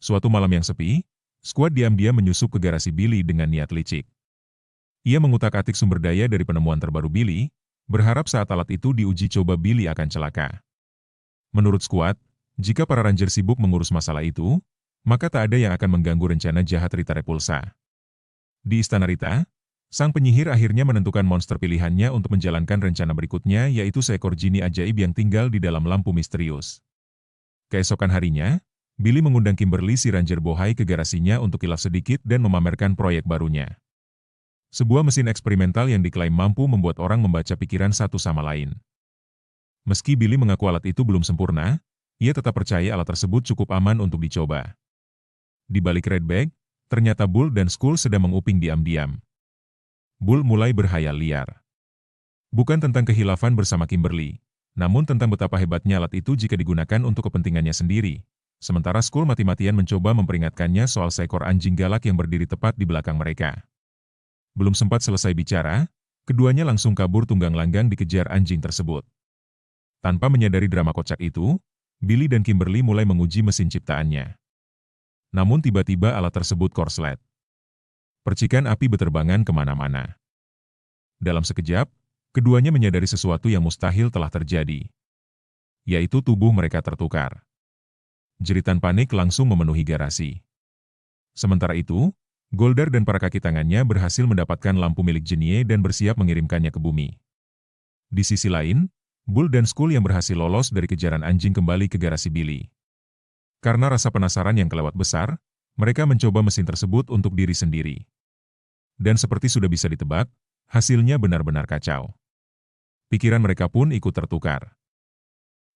Suatu malam yang sepi, skuad diam-diam menyusup ke garasi Billy dengan niat licik. Ia mengutak-atik sumber daya dari penemuan terbaru Billy, berharap saat alat itu diuji coba Billy akan celaka. Menurut skuad, jika para ranger sibuk mengurus masalah itu, maka tak ada yang akan mengganggu rencana jahat Rita Repulsa. Di Istana Rita, sang penyihir akhirnya menentukan monster pilihannya untuk menjalankan rencana berikutnya, yaitu seekor jini ajaib yang tinggal di dalam lampu misterius. Keesokan harinya, Billy mengundang Kimberly si ranger bohai ke garasinya untuk kilaf sedikit dan memamerkan proyek barunya. Sebuah mesin eksperimental yang diklaim mampu membuat orang membaca pikiran satu sama lain. Meski Billy mengaku alat itu belum sempurna, ia tetap percaya alat tersebut cukup aman untuk dicoba. Di balik Red Bag, ternyata Bull dan Skull sedang menguping diam-diam. Bull mulai berhayal liar. Bukan tentang kehilafan bersama Kimberly, namun tentang betapa hebatnya alat itu jika digunakan untuk kepentingannya sendiri. Sementara Skull mati-matian mencoba memperingatkannya soal seekor anjing galak yang berdiri tepat di belakang mereka. Belum sempat selesai bicara, keduanya langsung kabur tunggang-langgang dikejar anjing tersebut. Tanpa menyadari drama kocak itu, Billy dan Kimberly mulai menguji mesin ciptaannya. Namun tiba-tiba alat tersebut korslet. Percikan api beterbangan kemana-mana. Dalam sekejap, keduanya menyadari sesuatu yang mustahil telah terjadi. Yaitu tubuh mereka tertukar. Jeritan panik langsung memenuhi garasi. Sementara itu, Goldar dan para kaki tangannya berhasil mendapatkan lampu milik Genie dan bersiap mengirimkannya ke bumi. Di sisi lain, Bull dan Skull yang berhasil lolos dari kejaran anjing kembali ke garasi Billy. Karena rasa penasaran yang kelewat besar, mereka mencoba mesin tersebut untuk diri sendiri. Dan seperti sudah bisa ditebak, hasilnya benar-benar kacau. Pikiran mereka pun ikut tertukar.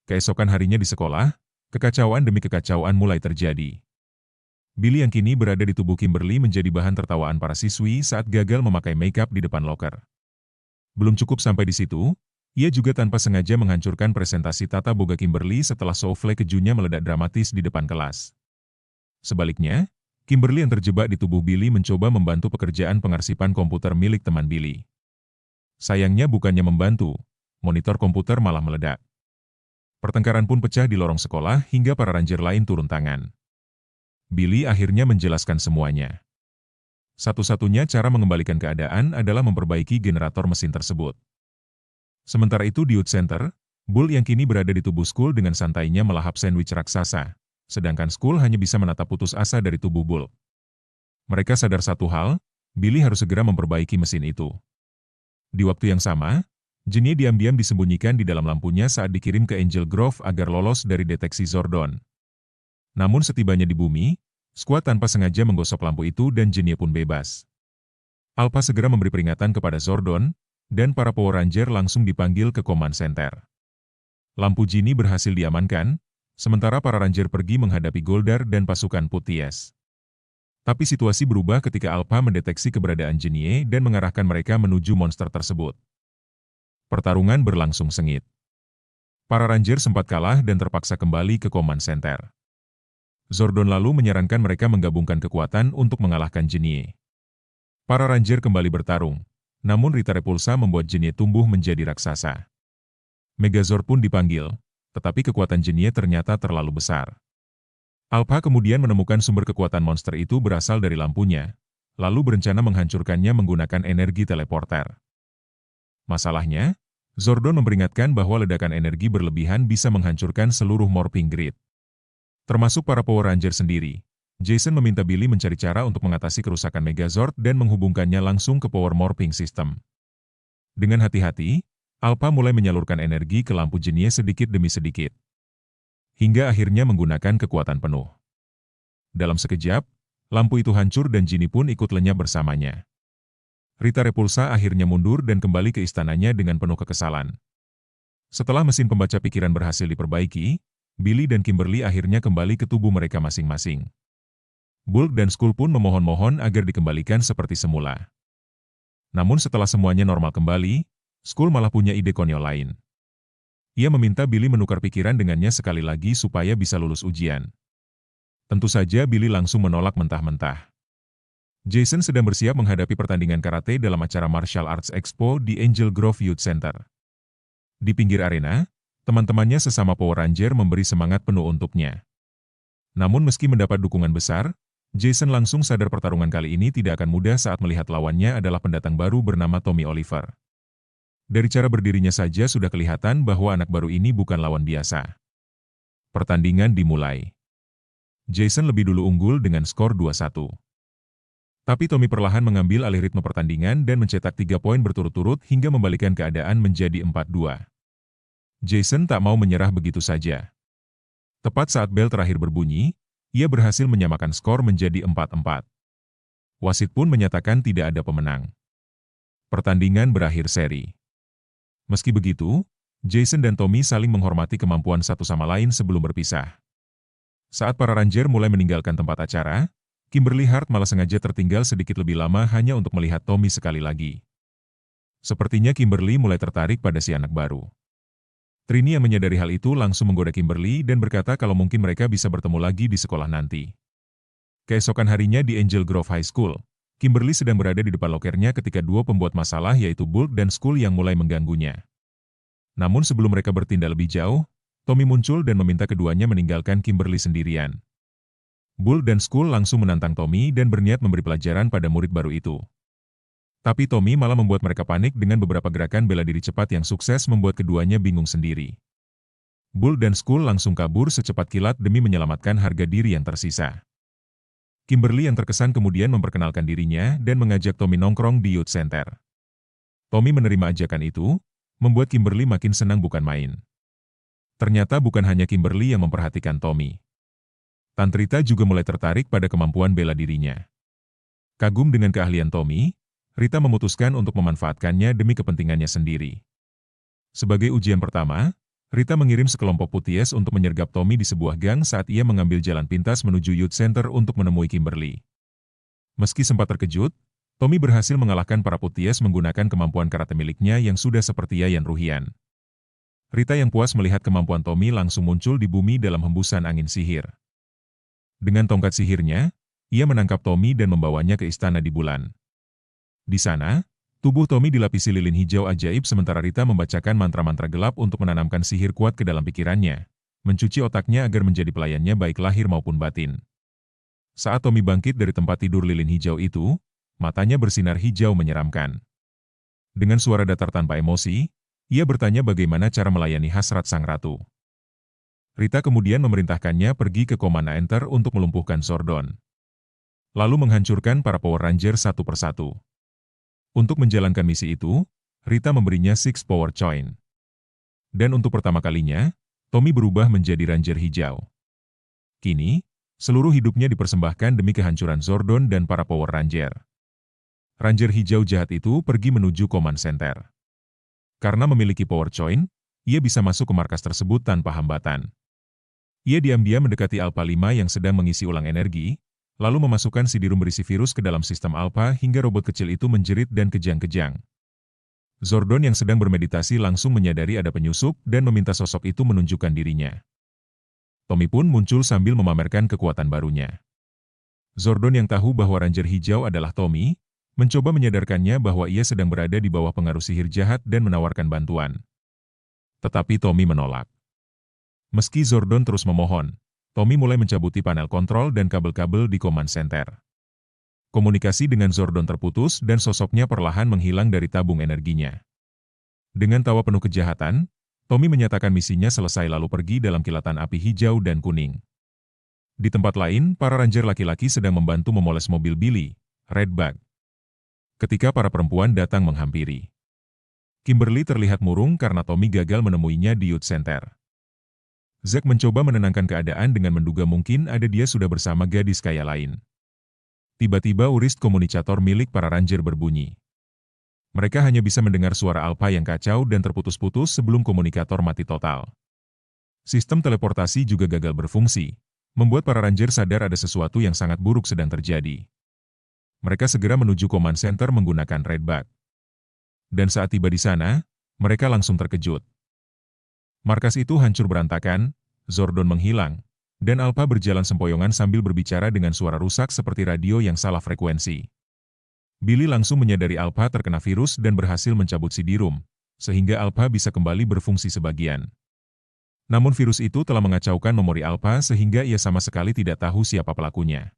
Keesokan harinya di sekolah, kekacauan demi kekacauan mulai terjadi. Billy yang kini berada di tubuh Kimberly menjadi bahan tertawaan para siswi saat gagal memakai makeup di depan loker. Belum cukup sampai di situ, ia juga tanpa sengaja menghancurkan presentasi tata boga Kimberly setelah souffle kejunya meledak dramatis di depan kelas. Sebaliknya, Kimberly yang terjebak di tubuh Billy mencoba membantu pekerjaan pengarsipan komputer milik teman Billy. Sayangnya bukannya membantu, monitor komputer malah meledak. Pertengkaran pun pecah di lorong sekolah hingga para ranger lain turun tangan. Billy akhirnya menjelaskan semuanya. Satu-satunya cara mengembalikan keadaan adalah memperbaiki generator mesin tersebut. Sementara itu di Youth Center, Bull yang kini berada di tubuh Skull dengan santainya melahap sandwich raksasa, sedangkan Skull hanya bisa menatap putus asa dari tubuh Bull. Mereka sadar satu hal, Billy harus segera memperbaiki mesin itu. Di waktu yang sama, Genie diam-diam disembunyikan di dalam lampunya saat dikirim ke Angel Grove agar lolos dari deteksi Zordon. Namun setibanya di bumi, skuad tanpa sengaja menggosok lampu itu dan Genie pun bebas. Alpha segera memberi peringatan kepada Zordon, dan para Power Ranger langsung dipanggil ke Command Center. Lampu Genie berhasil diamankan, sementara para Ranger pergi menghadapi Goldar dan pasukan Putties. Tapi situasi berubah ketika Alpha mendeteksi keberadaan Genie dan mengarahkan mereka menuju monster tersebut. Pertarungan berlangsung sengit. Para Ranger sempat kalah dan terpaksa kembali ke Command Center. Zordon lalu menyarankan mereka menggabungkan kekuatan untuk mengalahkan Genie. Para Ranger kembali bertarung, namun Rita Repulsa membuat Genie tumbuh menjadi raksasa. Megazord pun dipanggil, tetapi kekuatan Genie ternyata terlalu besar. Alpha kemudian menemukan sumber kekuatan monster itu berasal dari lampunya, lalu berencana menghancurkannya menggunakan energi teleporter. Masalahnya, Zordon memperingatkan bahwa ledakan energi berlebihan bisa menghancurkan seluruh morphing grid. Termasuk para Power Ranger sendiri, Jason meminta Billy mencari cara untuk mengatasi kerusakan Megazord dan menghubungkannya langsung ke Power Morphing System. Dengan hati-hati, Alpha mulai menyalurkan energi ke lampu Genie sedikit demi sedikit. Hingga akhirnya menggunakan kekuatan penuh. Dalam sekejap, lampu itu hancur dan Genie pun ikut lenyap bersamanya. Rita Repulsa akhirnya mundur dan kembali ke istananya dengan penuh kekesalan. Setelah mesin pembaca pikiran berhasil diperbaiki, Billy dan Kimberly akhirnya kembali ke tubuh mereka masing-masing. Bull dan Skull pun memohon-mohon agar dikembalikan seperti semula. Namun setelah semuanya normal kembali, Skull malah punya ide konyol lain. Ia meminta Billy menukar pikiran dengannya sekali lagi supaya bisa lulus ujian. Tentu saja Billy langsung menolak mentah-mentah. Jason sedang bersiap menghadapi pertandingan karate dalam acara Martial Arts Expo di Angel Grove Youth Center. Di pinggir arena, teman-temannya sesama Power Ranger memberi semangat penuh untuknya. Namun meski mendapat dukungan besar, Jason langsung sadar pertarungan kali ini tidak akan mudah saat melihat lawannya adalah pendatang baru bernama Tommy Oliver. Dari cara berdirinya saja sudah kelihatan bahwa anak baru ini bukan lawan biasa. Pertandingan dimulai. Jason lebih dulu unggul dengan skor 2-1. Tapi Tommy perlahan mengambil alih ritme pertandingan dan mencetak 3 poin berturut-turut hingga membalikkan keadaan menjadi 4-2. Jason tak mau menyerah begitu saja. Tepat saat bel terakhir berbunyi, ia berhasil menyamakan skor menjadi 4-4. Wasit pun menyatakan tidak ada pemenang. Pertandingan berakhir seri. Meski begitu, Jason dan Tommy saling menghormati kemampuan satu sama lain sebelum berpisah. Saat para Ranger mulai meninggalkan tempat acara, Kimberly Hart malah sengaja tertinggal sedikit lebih lama hanya untuk melihat Tommy sekali lagi. Sepertinya Kimberly mulai tertarik pada si anak baru. Trini yang menyadari hal itu langsung menggoda Kimberly dan berkata kalau mungkin mereka bisa bertemu lagi di sekolah nanti. Keesokan harinya di Angel Grove High School, Kimberly sedang berada di depan lokernya ketika dua pembuat masalah yaitu Bulk dan Skull yang mulai mengganggunya. Namun sebelum mereka bertindak lebih jauh, Tommy muncul dan meminta keduanya meninggalkan Kimberly sendirian. Bulk dan Skull langsung menantang Tommy dan berniat memberi pelajaran pada murid baru itu. Tapi Tommy malah membuat mereka panik dengan beberapa gerakan bela diri cepat yang sukses membuat keduanya bingung sendiri. Bulk dan Skull langsung kabur secepat kilat demi menyelamatkan harga diri yang tersisa. Kimberly yang terkesan kemudian memperkenalkan dirinya dan mengajak Tommy nongkrong di Youth Center. Tommy menerima ajakan itu, membuat Kimberly makin senang bukan main. Ternyata bukan hanya Kimberly yang memperhatikan Tommy. Tante Rita juga mulai tertarik pada kemampuan bela dirinya. Kagum dengan keahlian Tommy, Rita memutuskan untuk memanfaatkannya demi kepentingannya sendiri. Sebagai ujian pertama, Rita mengirim sekelompok putties untuk menyergap Tommy di sebuah gang saat ia mengambil jalan pintas menuju Youth Center untuk menemui Kimberly. Meski sempat terkejut, Tommy berhasil mengalahkan para putties menggunakan kemampuan karate miliknya yang sudah seperti Yayan Ruhian. Rita yang puas melihat kemampuan Tommy langsung muncul di bumi dalam hembusan angin sihir. Dengan tongkat sihirnya, ia menangkap Tommy dan membawanya ke istana di bulan. Di sana, tubuh Tommy dilapisi lilin hijau ajaib sementara Rita membacakan mantra-mantra gelap untuk menanamkan sihir kuat ke dalam pikirannya, mencuci otaknya agar menjadi pelayannya baik lahir maupun batin. Saat Tommy bangkit dari tempat tidur lilin hijau itu, matanya bersinar hijau menyeramkan. Dengan suara datar tanpa emosi, ia bertanya bagaimana cara melayani hasrat sang ratu. Rita kemudian memerintahkannya pergi ke Command Enter untuk melumpuhkan Zordon. Lalu menghancurkan para Power Ranger satu persatu. Untuk menjalankan misi itu, Rita memberinya Six Power Coin. Dan untuk pertama kalinya, Tommy berubah menjadi Ranger Hijau. Kini, seluruh hidupnya dipersembahkan demi kehancuran Zordon dan para Power Ranger. Ranger Hijau jahat itu pergi menuju Command Center. Karena memiliki Power Coin, ia bisa masuk ke markas tersebut tanpa hambatan. Ia diam-diam mendekati Alpha 5 yang sedang mengisi ulang energi, lalu memasukkan CD-ROM berisi virus ke dalam sistem Alpha hingga robot kecil itu menjerit dan kejang-kejang. Zordon yang sedang bermeditasi langsung menyadari ada penyusup dan meminta sosok itu menunjukkan dirinya. Tommy pun muncul sambil memamerkan kekuatan barunya. Zordon yang tahu bahwa Ranger Hijau adalah Tommy, mencoba menyadarkannya bahwa ia sedang berada di bawah pengaruh sihir jahat dan menawarkan bantuan. Tetapi Tommy menolak. Meski Zordon terus memohon, Tommy mulai mencabuti panel kontrol dan kabel-kabel di Command Center. Komunikasi dengan Zordon terputus dan sosoknya perlahan menghilang dari tabung energinya. Dengan tawa penuh kejahatan, Tommy menyatakan misinya selesai lalu pergi dalam kilatan api hijau dan kuning. Di tempat lain, para Ranger laki-laki sedang membantu memoles mobil Billy, Redbug. Ketika para perempuan datang menghampiri. Kimberly terlihat murung karena Tommy gagal menemuinya di Youth Center. Zack mencoba menenangkan keadaan dengan menduga mungkin ada dia sudah bersama gadis kaya lain. Tiba-tiba urist komunikator milik para Ranger berbunyi. Mereka hanya bisa mendengar suara Alpha yang kacau dan terputus-putus sebelum komunikator mati total. Sistem teleportasi juga gagal berfungsi, membuat para Ranger sadar ada sesuatu yang sangat buruk sedang terjadi. Mereka segera menuju Command Center menggunakan Redbug. Dan saat tiba di sana, mereka langsung terkejut. Markas itu hancur berantakan, Zordon menghilang, dan Alpha berjalan sempoyongan sambil berbicara dengan suara rusak seperti radio yang salah frekuensi. Billy langsung menyadari Alpha terkena virus dan berhasil mencabut CD-ROM, sehingga Alpha bisa kembali berfungsi sebagian. Namun virus itu telah mengacaukan memori Alpha sehingga ia sama sekali tidak tahu siapa pelakunya.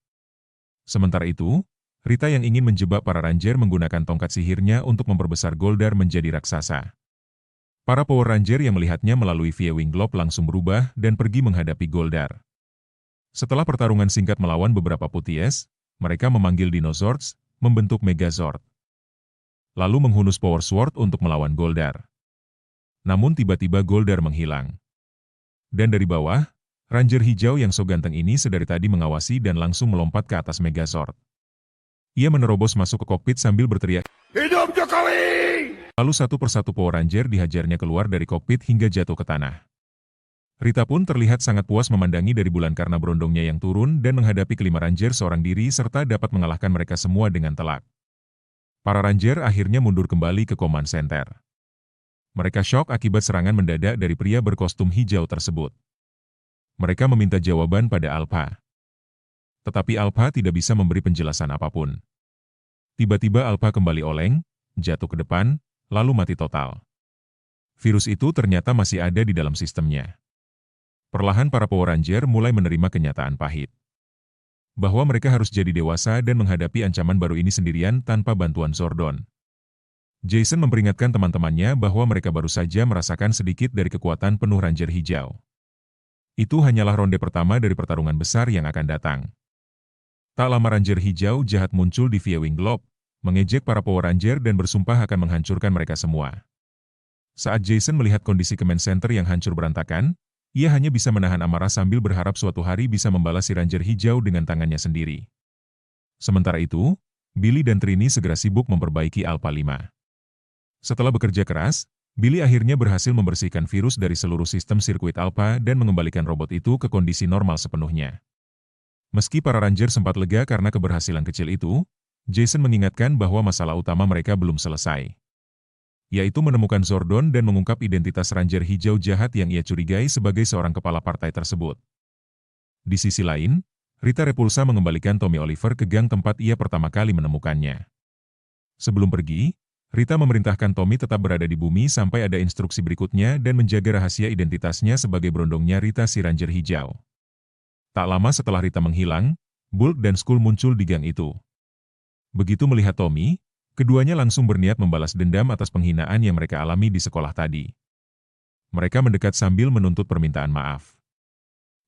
Sementara itu, Rita yang ingin menjebak para Ranger menggunakan tongkat sihirnya untuk memperbesar Goldar menjadi raksasa. Para Power Ranger yang melihatnya melalui Viewing Globe langsung berubah dan pergi menghadapi Goldar. Setelah pertarungan singkat melawan beberapa Puties, mereka memanggil Dinozords, membentuk Megazord. Lalu menghunus Power Sword untuk melawan Goldar. Namun tiba-tiba Goldar menghilang. Dan dari bawah, Ranger hijau yang so ganteng ini sedari tadi mengawasi dan langsung melompat ke atas Megazord. Ia menerobos masuk ke kokpit sambil berteriak, "Hidup Jokowi!" Lalu satu persatu Power Ranger dihajarnya keluar dari kokpit hingga jatuh ke tanah. Rita pun terlihat sangat puas memandangi dari bulan karena berondongnya yang turun dan menghadapi kelima Ranger seorang diri serta dapat mengalahkan mereka semua dengan telak. Para Ranger akhirnya mundur kembali ke Command Center. Mereka syok akibat serangan mendadak dari pria berkostum hijau tersebut. Mereka meminta jawaban pada Alpha. Tetapi Alpha tidak bisa memberi penjelasan apapun. Tiba-tiba Alpha kembali oleng, jatuh ke depan, lalu mati total. Virus itu ternyata masih ada di dalam sistemnya. Perlahan para Power Ranger mulai menerima kenyataan pahit. Bahwa mereka harus jadi dewasa dan menghadapi ancaman baru ini sendirian tanpa bantuan Zordon. Jason memperingatkan teman-temannya bahwa mereka baru saja merasakan sedikit dari kekuatan penuh Ranger hijau. Itu hanyalah ronde pertama dari pertarungan besar yang akan datang. Tak lama Ranger hijau jahat muncul di Viewing Globe, mengejek para Power Ranger dan bersumpah akan menghancurkan mereka semua. Saat Jason melihat kondisi Command Center yang hancur berantakan, ia hanya bisa menahan amarah sambil berharap suatu hari bisa membalas si Ranger hijau dengan tangannya sendiri. Sementara itu, Billy dan Trini segera sibuk memperbaiki Alpha 5. Setelah bekerja keras, Billy akhirnya berhasil membersihkan virus dari seluruh sistem sirkuit Alpha dan mengembalikan robot itu ke kondisi normal sepenuhnya. Meski para Ranger sempat lega karena keberhasilan kecil itu, Jason mengingatkan bahwa masalah utama mereka belum selesai. Yaitu menemukan Zordon dan mengungkap identitas Ranger hijau jahat yang ia curigai sebagai seorang kepala partai tersebut. Di sisi lain, Rita Repulsa mengembalikan Tommy Oliver ke gang tempat ia pertama kali menemukannya. Sebelum pergi, Rita memerintahkan Tommy tetap berada di bumi sampai ada instruksi berikutnya dan menjaga rahasia identitasnya sebagai berondongnya Rita si Ranger hijau. Tak lama setelah Rita menghilang, Bulk dan Skull muncul di gang itu. Begitu melihat Tommy, keduanya langsung berniat membalas dendam atas penghinaan yang mereka alami di sekolah tadi. Mereka mendekat sambil menuntut permintaan maaf.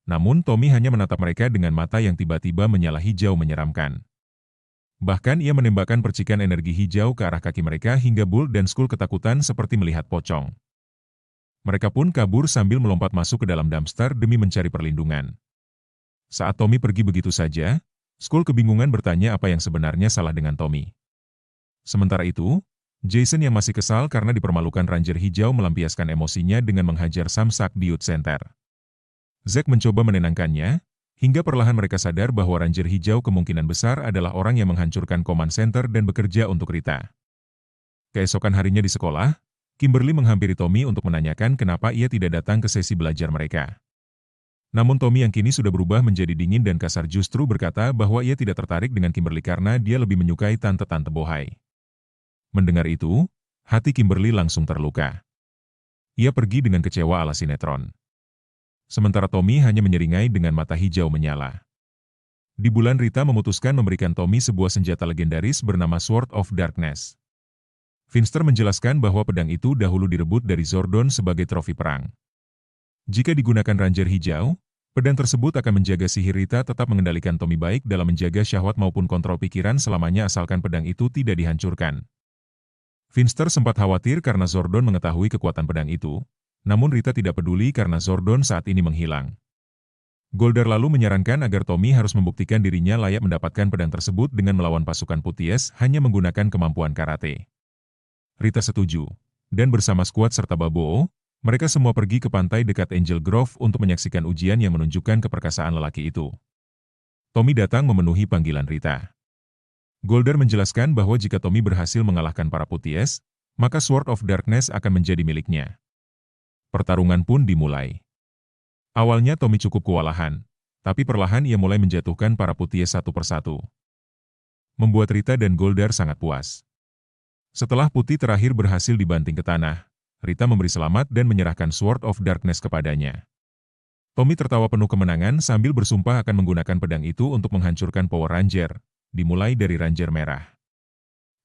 Namun Tommy hanya menatap mereka dengan mata yang tiba-tiba menyala hijau menyeramkan. Bahkan ia menembakkan percikan energi hijau ke arah kaki mereka hingga Bulk dan Skull ketakutan seperti melihat pocong. Mereka pun kabur sambil melompat masuk ke dalam dumpster demi mencari perlindungan. Saat Tommy pergi begitu saja, Skull kebingungan bertanya apa yang sebenarnya salah dengan Tommy. Sementara itu, Jason yang masih kesal karena dipermalukan Ranger hijau melampiaskan emosinya dengan menghajar Samsak di Youth Center. Zack mencoba menenangkannya, hingga perlahan mereka sadar bahwa Ranger hijau kemungkinan besar adalah orang yang menghancurkan Command Center dan bekerja untuk Rita. Keesokan harinya di sekolah, Kimberly menghampiri Tommy untuk menanyakan kenapa ia tidak datang ke sesi belajar mereka. Namun Tommy yang kini sudah berubah menjadi dingin dan kasar justru berkata bahwa ia tidak tertarik dengan Kimberly karena dia lebih menyukai tante-tante bohai. Mendengar itu, hati Kimberly langsung terluka. Ia pergi dengan kecewa ala sinetron. Sementara Tommy hanya menyeringai dengan mata hijau menyala. Di bulan Rita memutuskan memberikan Tommy sebuah senjata legendaris bernama Sword of Darkness. Finster menjelaskan bahwa pedang itu dahulu direbut dari Zordon sebagai trofi perang. Jika digunakan Ranger hijau, pedang tersebut akan menjaga sihir Rita tetap mengendalikan Tommy baik dalam menjaga syahwat maupun kontrol pikiran selamanya asalkan pedang itu tidak dihancurkan. Finster sempat khawatir karena Zordon mengetahui kekuatan pedang itu, namun Rita tidak peduli karena Zordon saat ini menghilang. Goldar lalu menyarankan agar Tommy harus membuktikan dirinya layak mendapatkan pedang tersebut dengan melawan pasukan Puties hanya menggunakan kemampuan karate. Rita setuju, dan bersama skuad serta Baboo, mereka semua pergi ke pantai dekat Angel Grove untuk menyaksikan ujian yang menunjukkan keperkasaan lelaki itu. Tommy datang memenuhi panggilan Rita. Goldar menjelaskan bahwa jika Tommy berhasil mengalahkan para Puties, maka Sword of Darkness akan menjadi miliknya. Pertarungan pun dimulai. Awalnya Tommy cukup kewalahan, tapi perlahan ia mulai menjatuhkan para Puties satu persatu. Membuat Rita dan Goldar sangat puas. Setelah putih terakhir berhasil dibanting ke tanah, Rita memberi selamat dan menyerahkan Sword of Darkness kepadanya. Tommy tertawa penuh kemenangan sambil bersumpah akan menggunakan pedang itu untuk menghancurkan Power Ranger, dimulai dari Ranger Merah.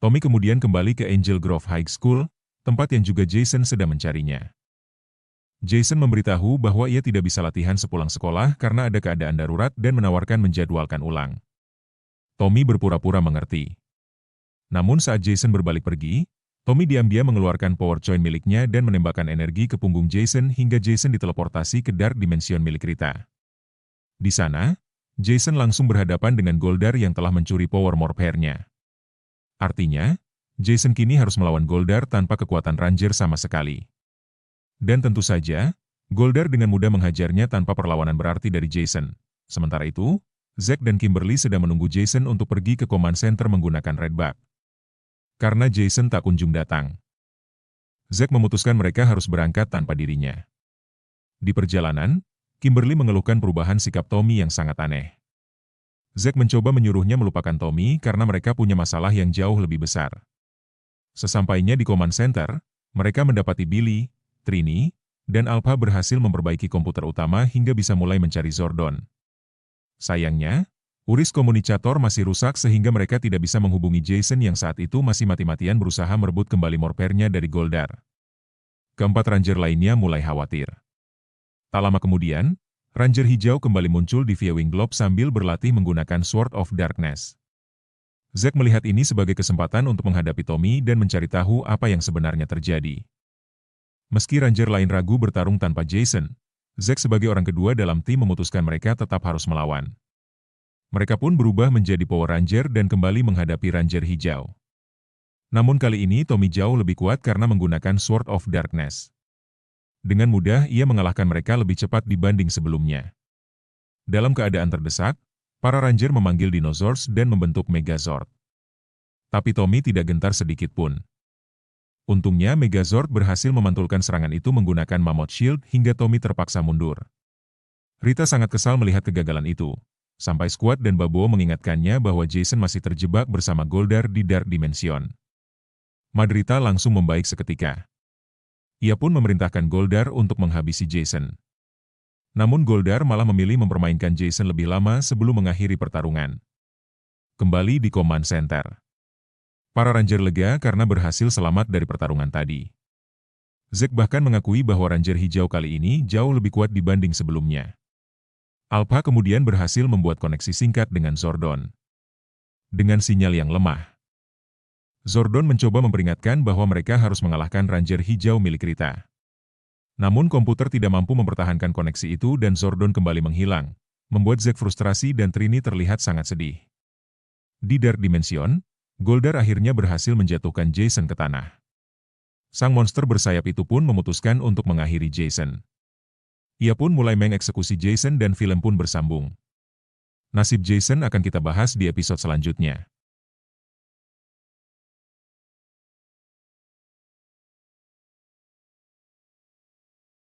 Tommy kemudian kembali ke Angel Grove High School, tempat yang juga Jason sedang mencarinya. Jason memberitahu bahwa ia tidak bisa latihan sepulang sekolah karena ada keadaan darurat dan menawarkan menjadwalkan ulang. Tommy berpura-pura mengerti. Namun saat Jason berbalik pergi, Tommy diam-diam mengeluarkan power coin miliknya dan menembakkan energi ke punggung Jason hingga Jason diteleportasi ke Dark Dimension milik Rita. Di sana, Jason langsung berhadapan dengan Goldar yang telah mencuri power morph-nya. Artinya, Jason kini harus melawan Goldar tanpa kekuatan Ranger sama sekali. Dan tentu saja, Goldar dengan mudah menghajarnya tanpa perlawanan berarti dari Jason. Sementara itu, Zack dan Kimberly sedang menunggu Jason untuk pergi ke command center menggunakan Redbug. Karena Jason tak kunjung datang, Zack memutuskan mereka harus berangkat tanpa dirinya. Di perjalanan, Kimberly mengeluhkan perubahan sikap Tommy yang sangat aneh. Zack mencoba menyuruhnya melupakan Tommy karena mereka punya masalah yang jauh lebih besar. Sesampainya di command center, mereka mendapati Billy, Trini, dan Alpha berhasil memperbaiki komputer utama hingga bisa mulai mencari Zordon. Sayangnya, uris komunikator masih rusak sehingga mereka tidak bisa menghubungi Jason yang saat itu masih mati-matian berusaha merebut kembali morpernya dari Goldar. Keempat Ranger lainnya mulai khawatir. Tak lama kemudian, Ranger hijau kembali muncul di Viewing Globe sambil berlatih menggunakan Sword of Darkness. Zack melihat ini sebagai kesempatan untuk menghadapi Tommy dan mencari tahu apa yang sebenarnya terjadi. Meski Ranger lain ragu bertarung tanpa Jason, Zack sebagai orang kedua dalam tim memutuskan mereka tetap harus melawan. Mereka pun berubah menjadi Power Ranger dan kembali menghadapi Ranger hijau. Namun kali ini Tommy jauh lebih kuat karena menggunakan Sword of Darkness. Dengan mudah ia mengalahkan mereka lebih cepat dibanding sebelumnya. Dalam keadaan terdesak, para Ranger memanggil Dinosaurs dan membentuk Megazord. Tapi Tommy tidak gentar sedikit pun. Untungnya Megazord berhasil memantulkan serangan itu menggunakan Mammoth Shield hingga Tommy terpaksa mundur. Rita sangat kesal melihat kegagalan itu, sampai Squad dan Baboo mengingatkannya bahwa Jason masih terjebak bersama Goldar di Dark Dimension. Madrita langsung membaik seketika. Ia pun memerintahkan Goldar untuk menghabisi Jason. Namun Goldar malah memilih mempermainkan Jason lebih lama sebelum mengakhiri pertarungan. Kembali di Command Center. Para Ranger lega karena berhasil selamat dari pertarungan tadi. Zack bahkan mengakui bahwa Ranger hijau kali ini jauh lebih kuat dibanding sebelumnya. Alpha kemudian berhasil membuat koneksi singkat dengan Zordon. Dengan sinyal yang lemah, Zordon mencoba memperingatkan bahwa mereka harus mengalahkan Ranger hijau milik Rita. Namun komputer tidak mampu mempertahankan koneksi itu dan Zordon kembali menghilang, membuat Zack frustrasi dan Trini terlihat sangat sedih. Di Dark Dimension, Goldar akhirnya berhasil menjatuhkan Jason ke tanah. Sang monster bersayap itu pun memutuskan untuk mengakhiri Jason. Ia pun mulai mengeksekusi Jason dan film pun bersambung. Nasib Jason akan kita bahas di episode selanjutnya.